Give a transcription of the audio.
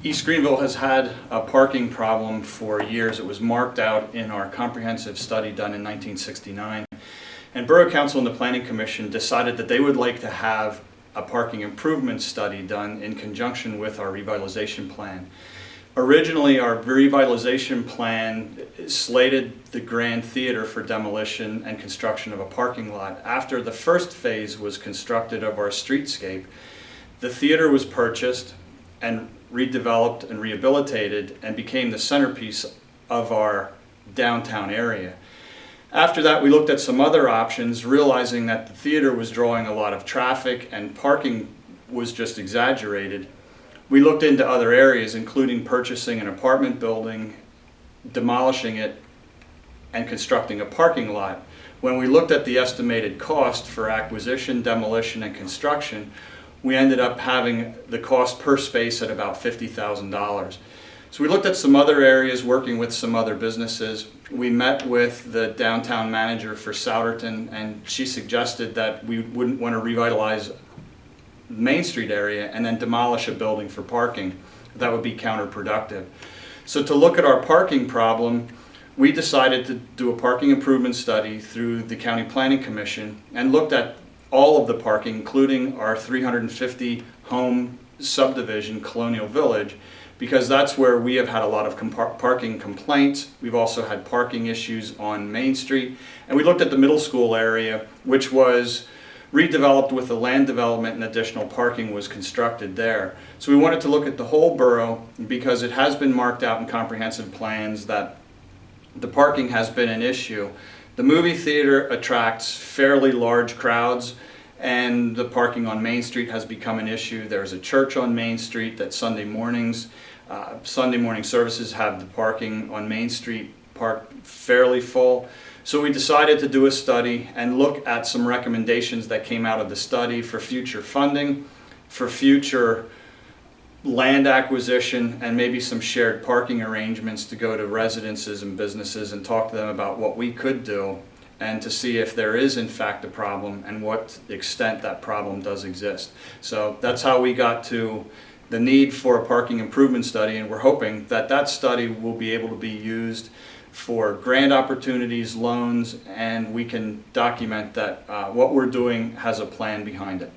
East Greenville has had a parking problem for years. It was marked out in our comprehensive study done in 1969. And Borough Council and the Planning Commission decided that they would like to have a parking improvement study done in conjunction with our revitalization plan. Originally, our revitalization plan slated the Grand Theater for demolition and construction of a parking lot. After the first phase was constructed of our streetscape, the theater was purchased and redeveloped and rehabilitated and became the centerpiece of our downtown area. After that, we looked at some other options, realizing that the theater was drawing a lot of traffic and parking was just exaggerated. We looked into other areas, including purchasing an apartment building, demolishing it, and constructing a parking lot. When we looked at the estimated cost for acquisition, demolition, and construction, we ended up having the cost per space at about $50,000. So we looked at some other areas, working with some other businesses. We met with the downtown manager for Souderton, and she suggested that we wouldn't want to revitalize the Main Street area and then demolish a building for parking. That would be counterproductive. So to look at our parking problem, we decided to do a parking improvement study through the County Planning Commission and looked at all of the parking, including our 350 home subdivision, Colonial Village, because that's where we have had a lot of parking complaints. We've also had parking issues on Main Street. And we looked at the middle school area, which was redeveloped with the land development and additional parking was constructed there. So we wanted to look at the whole borough because it has been marked out in comprehensive plans that the parking has been an issue. The movie theater attracts fairly large crowds, and the parking on Main Street has become an issue. There's a church on Main Street that Sunday morning services have the parking on Main Street parked fairly full. So we decided to do a study and look at some recommendations that came out of the study for future funding, for future land acquisition, and maybe some shared parking arrangements to go to residences and businesses and talk to them about what we could do and to see if there is in fact a problem and what extent that problem does exist. So that's how we got to the need for a parking improvement study, and we're hoping that that study will be able to be used for grant opportunities, loans, and we can document that what we're doing has a plan behind it.